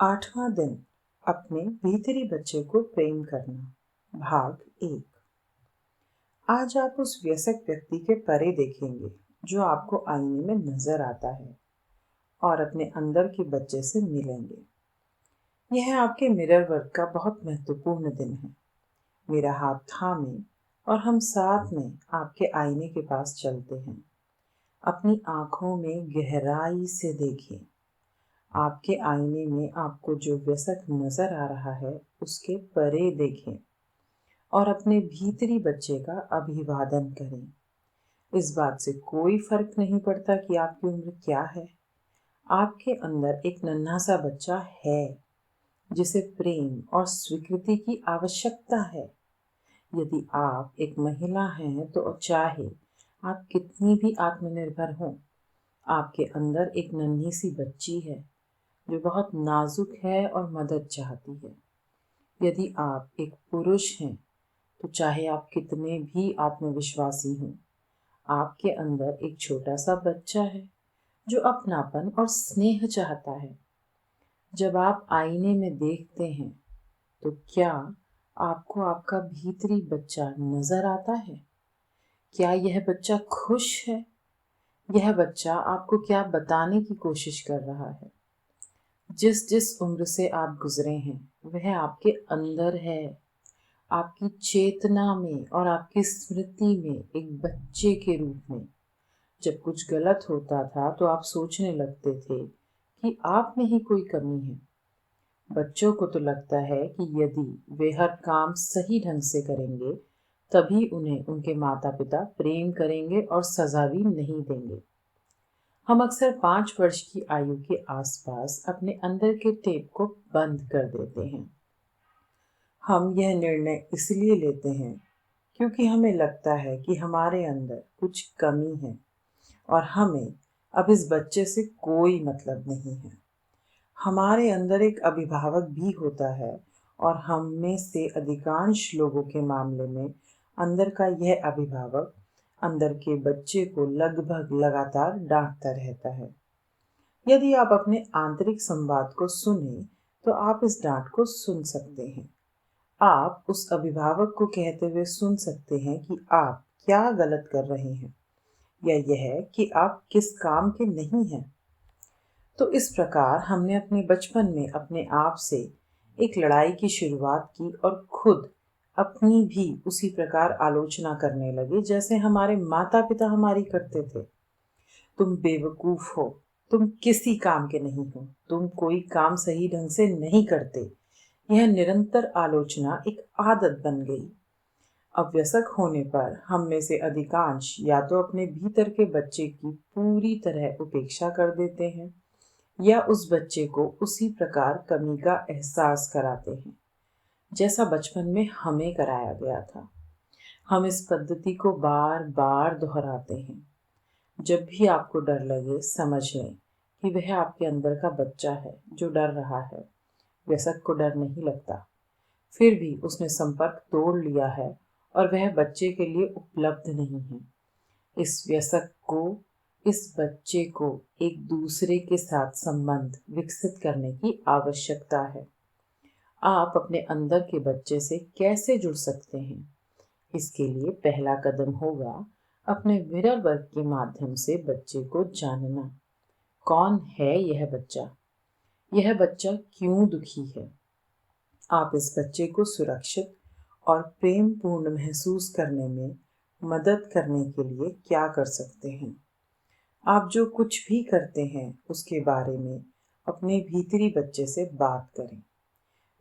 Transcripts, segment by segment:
8वां दिन अपने भीतरी बच्चे को प्रेम करना भाग 1। आज आप उस वयस्क व्यक्ति के परे देखेंगे जो आपको आईने में नजर आता है और अपने अंदर के बच्चे से मिलेंगे। यह आपके मिरर वर्क का बहुत महत्वपूर्ण दिन है। मेरा हाथ थामे और हम साथ में आपके आईने के पास चलते हैं। अपनी आंखों में गहराई से देखें। आपके आईने में आपको जो वयस्क नजर आ रहा है उसके परे देखें और अपने भीतरी बच्चे का अभिवादन करें। इस बात से कोई फर्क नहीं पड़ता कि आपकी उम्र क्या है। आपके अंदर एक नन्हा सा बच्चा है जिसे प्रेम और स्वीकृति की आवश्यकता है। यदि आप एक महिला हैं तो चाहे आप कितनी भी आत्मनिर्भर हों, आपके अंदर एक नन्ही सी बच्ची है जो बहुत नाजुक है और मदद चाहती है। यदि आप एक पुरुष हैं तो चाहे आप कितने भी आत्मविश्वासी हों, आपके अंदर एक छोटा सा बच्चा है जो अपनापन और स्नेह चाहता है। जब आप आईने में देखते हैं तो क्या आपको आपका भीतरी बच्चा नजर आता है? क्या यह बच्चा खुश है? यह बच्चा आपको क्या बताने की कोशिश कर रहा है? जिस जिस उम्र से आप गुजरे हैं वह आपके अंदर है, आपकी चेतना में और आपकी स्मृति में एक बच्चे के रूप में। जब कुछ गलत होता था तो आप सोचने लगते थे कि आप में ही कोई कमी है। बच्चों को तो लगता है कि यदि वे हर काम सही ढंग से करेंगे तभी उन्हें उनके माता पिता प्रेम करेंगे और सजा भी नहीं देंगे। हम अक्सर 5 वर्ष की आयु के आसपास अपने अंदर के टेप को बंद कर देते हैं। हम यह निर्णय इसलिए लेते हैं क्योंकि हमें लगता है कि हमारे अंदर कुछ कमी है और हमें अब इस बच्चे से कोई मतलब नहीं है। हमारे अंदर एक अभिभावक भी होता है और हम में से अधिकांश लोगों के मामले में अंदर का यह अभिभावक अंदर के बच्चे को लगभग लगातार डांटता रहता है। यदि आप अपने आंतरिक संवाद को सुने तो आप इस डांट को सुन सकते हैं। आप उस अभिभावक को कहते हुए सुन सकते हैं कि आप क्या गलत कर रहे हैं या यह कि आप किस काम के नहीं हैं। तो इस प्रकार हमने अपने बचपन में अपने आप से एक लड़ाई की शुरुआत की और खुद अपनी भी उसी प्रकार आलोचना करने लगे जैसे हमारे माता पिता हमारी करते थे। तुम बेवकूफ हो, तुम किसी काम के नहीं हो, तुम कोई काम सही ढंग से नहीं करते। यह निरंतर आलोचना एक आदत बन गई। अब वयस्क होने पर हम में से अधिकांश या तो अपने भीतर के बच्चे की पूरी तरह उपेक्षा कर देते हैं या उस बच्चे को उसी प्रकार कमी का एहसास कराते हैं जैसा बचपन में हमें कराया गया था। हम इस पद्धति को बार बार दोहराते हैं। जब भी आपको डर लगे समझ लें कि वह आपके अंदर का बच्चा है जो डर रहा है। वयस्क को डर नहीं लगता, फिर भी उसने संपर्क तोड़ लिया है और वह बच्चे के लिए उपलब्ध नहीं है। इस बच्चे को एक दूसरे के साथ संबंध विकसित करने की आवश्यकता है। आप अपने अंदर के बच्चे से कैसे जुड़ सकते हैं? इसके लिए पहला कदम होगा अपने मिरर वर्क के माध्यम से बच्चे को जानना। कौन है यह बच्चा? यह बच्चा क्यों दुखी है? आप इस बच्चे को सुरक्षित और प्रेम पूर्ण महसूस करने में मदद करने के लिए क्या कर सकते हैं? आप जो कुछ भी करते हैं उसके बारे में अपने भीतरी बच्चे से बात करें।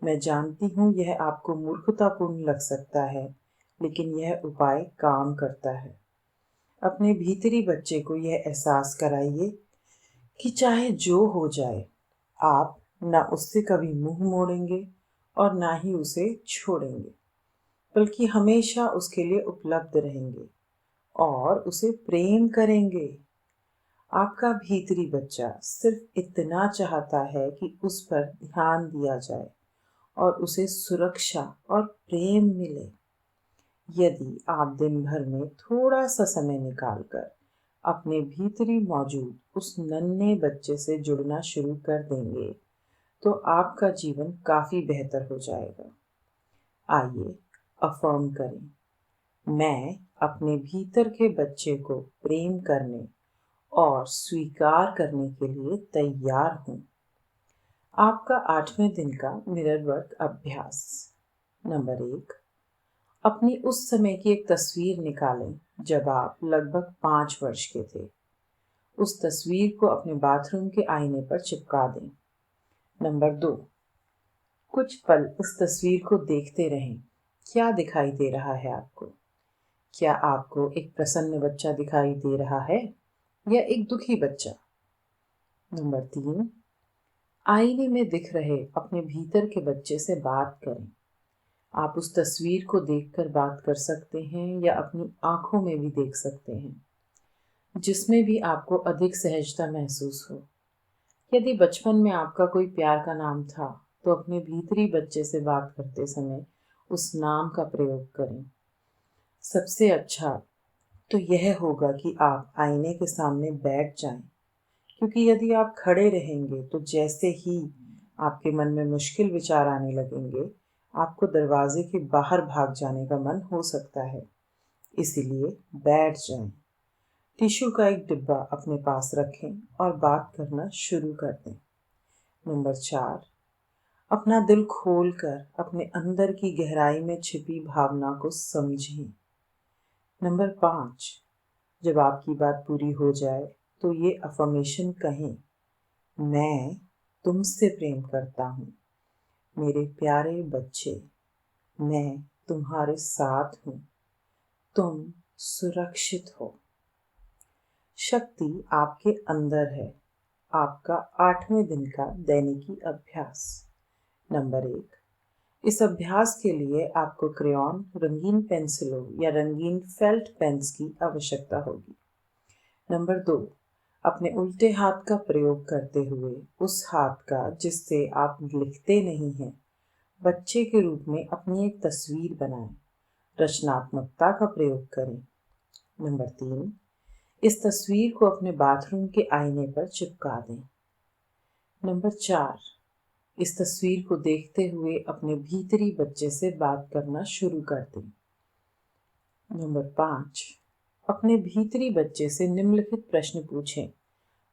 मैं जानती हूँ यह आपको मूर्खतापूर्ण लग सकता है, लेकिन यह उपाय काम करता है। अपने भीतरी बच्चे को यह एहसास कराइए कि चाहे जो हो जाए, आप ना उससे कभी मुंह मोड़ेंगे और ना ही उसे छोड़ेंगे, बल्कि हमेशा उसके लिए उपलब्ध रहेंगे और उसे प्रेम करेंगे। आपका भीतरी बच्चा सिर्फ इतना चाहता है कि उस पर ध्यान दिया जाए और उसे सुरक्षा और प्रेम मिले। यदि आप दिन भर में थोड़ा सा समय निकालकर अपने भीतरी मौजूद उस नन्हे बच्चे से जुड़ना शुरू कर देंगे तो आपका जीवन काफ़ी बेहतर हो जाएगा। आइए अफर्म करें, मैं अपने भीतर के बच्चे को प्रेम करने और स्वीकार करने के लिए तैयार हूँ। आपका 8वें दिन का मिरर वर्क अभ्यास। नंबर 1, अपनी उस समय की एक तस्वीर निकालें जब आप लगभग 5 वर्ष के थे। उस तस्वीर को अपने बाथरूम के आईने पर चिपका दें। नंबर 2, कुछ पल इस तस्वीर को देखते रहें। क्या दिखाई दे रहा है आपको? क्या आपको एक प्रसन्न बच्चा दिखाई दे रहा है या एक दुखी बच्चा? नंबर 3, आईने में दिख रहे अपने भीतर के बच्चे से बात करें। आप उस तस्वीर को देखकर बात कर सकते हैं या अपनी आंखों में भी देख सकते हैं, जिसमें भी आपको अधिक सहजता महसूस हो। यदि बचपन में आपका कोई प्यार का नाम था, तो अपने भीतरी बच्चे से बात करते समय उस नाम का प्रयोग करें। सबसे अच्छा तो यह होगा कि आप आईने के सामने बैठ जाएं, क्योंकि यदि आप खड़े रहेंगे तो जैसे ही आपके मन में मुश्किल विचार आने लगेंगे, आपको दरवाजे के बाहर भाग जाने का मन हो सकता है। इसीलिए बैठ जाएं। टिश्यू का एक डिब्बा अपने पास रखें और बात करना शुरू कर दें। नंबर 4, अपना दिल खोलकर अपने अंदर की गहराई में छिपी भावना को समझें। नंबर 5, जब आपकी बात पूरी हो जाए तो ये अफर्मेशन कहें, मैं तुमसे प्रेम करता हूँ, मेरे प्यारे बच्चे, मैं तुम्हारे साथ हूँ, तुम सुरक्षित हो। शक्ति आपके अंदर है। आपका 8वें दिन का दैनिकी अभ्यास। नंबर 1, इस अभ्यास के लिए आपको क्रेयॉन, रंगीन पेंसिलों या रंगीन फेल्ट पेन्स की आवश्यकता होगी। नंबर 2, अपने उल्टे हाथ का प्रयोग करते हुए उस हाथ का जिससे आप लिखते नहीं हैं, बच्चे के रूप में अपनी एक तस्वीर बनाएं। रचनात्मकता का प्रयोग करें। नंबर 3, इस तस्वीर को अपने बाथरूम के आईने पर चिपका दें। नंबर 4, इस तस्वीर को देखते हुए अपने भीतरी बच्चे से बात करना शुरू कर दें। नंबर 5, अपने भीतरी बच्चे से निम्नलिखित प्रश्न पूछें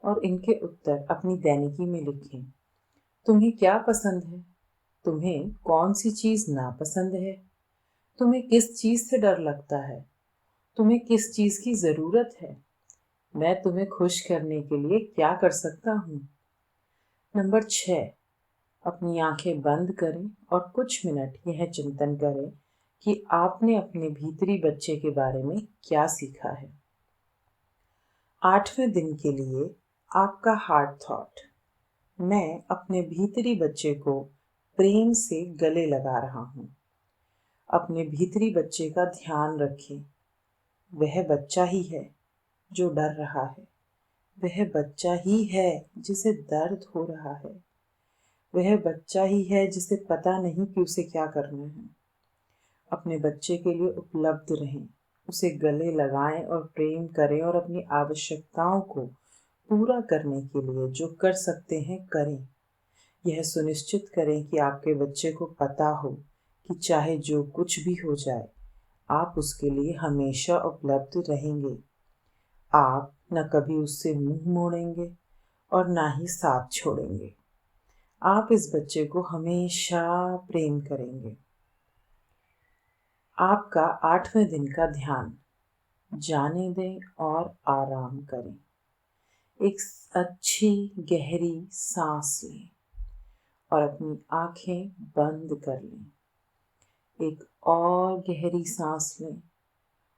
और इनके उत्तर अपनी दैनिकी में लिखें। तुम्हें क्या पसंद है? तुम्हें कौन सी चीज़ नापसंद है? तुम्हें किस चीज़ से डर लगता है? तुम्हें किस चीज़ की ज़रूरत है? मैं तुम्हें खुश करने के लिए क्या कर सकता हूँ? नंबर 6, अपनी आंखें बंद करें और कुछ मिनट यह चिंतन करें कि आपने अपने भीतरी बच्चे के बारे में क्या सीखा है। 8वें दिन के लिए आपका हार्ट थॉट, मैं अपने भीतरी बच्चे को प्रेम से गले लगा रहा हूँ। अपने भीतरी बच्चे का ध्यान रखें। वह बच्चा ही है जो डर रहा है। वह बच्चा ही है जिसे दर्द हो रहा है। वह बच्चा ही है जिसे पता नहीं कि उसे क्या करना है। अपने बच्चे के लिए उपलब्ध रहें, उसे गले लगाएं और प्रेम करें और अपनी आवश्यकताओं को पूरा करने के लिए जो कर सकते हैं करें। यह सुनिश्चित करें कि आपके बच्चे को पता हो कि चाहे जो कुछ भी हो जाए, आप उसके लिए हमेशा उपलब्ध रहेंगे। आप न कभी उससे मुंह मोड़ेंगे और ना ही साथ छोड़ेंगे। आप इस बच्चे को हमेशा प्रेम करेंगे। आपका 8वें दिन का ध्यान, जाने दें और आराम करें। एक अच्छी गहरी सांस लें और अपनी आंखें बंद कर लें। एक और गहरी सांस लें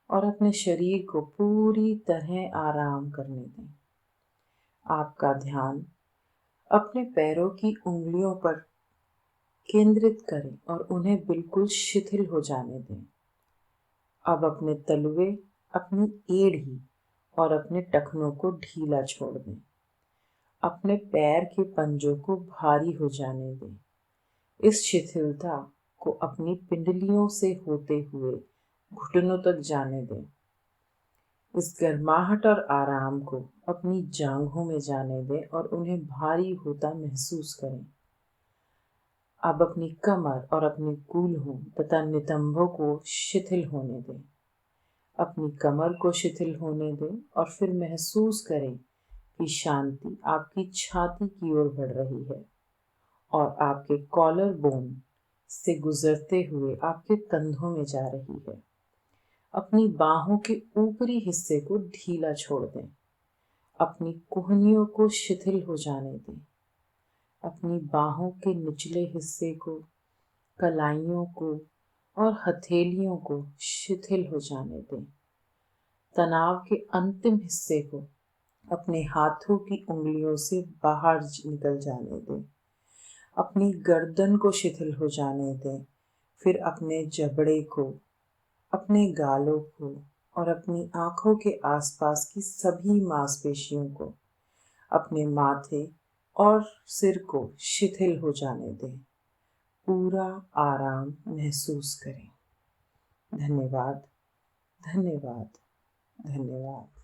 और अपने शरीर को पूरी तरह आराम करने दें। आपका ध्यान अपने पैरों की उंगलियों पर केंद्रित करें और उन्हें बिल्कुल शिथिल हो जाने दें। अब अपने तलवे, अपनी एड़ी और अपने टखनों को ढीला छोड़ दें। अपने पैर के पंजों को भारी हो जाने दें। इस शिथिलता को अपनी पिंडलियों से होते हुए घुटनों तक जाने दें। इस गर्माहट और आराम को अपनी जांघों में जाने दें और उन्हें भारी होता महसूस करें। अब अपनी कमर और अपने कूल्हों तथा नितंबों को शिथिल होने दें। अपनी कमर को शिथिल होने दें और फिर महसूस करें कि शांति आपकी छाती की ओर बढ़ रही है और आपके कॉलर बोन से गुजरते हुए आपके कंधों में जा रही है। अपनी बाहों के ऊपरी हिस्से को ढीला छोड़ दें। अपनी कोहनियों को शिथिल हो जाने दें। अपनी बाहों के निचले हिस्से को, कलाइयों को और हथेलियों को शिथिल हो जाने दें। तनाव के अंतिम हिस्से को अपने हाथों की उंगलियों से बाहर निकल जाने दें। अपनी गर्दन को शिथिल हो जाने दें। फिर अपने जबड़े को, अपने गालों को और अपनी आंखों के आसपास की सभी मांसपेशियों को, अपने माथे और सिर को शिथिल हो जाने दें। पूरा आराम महसूस करें। धन्यवाद, धन्यवाद, धन्यवाद।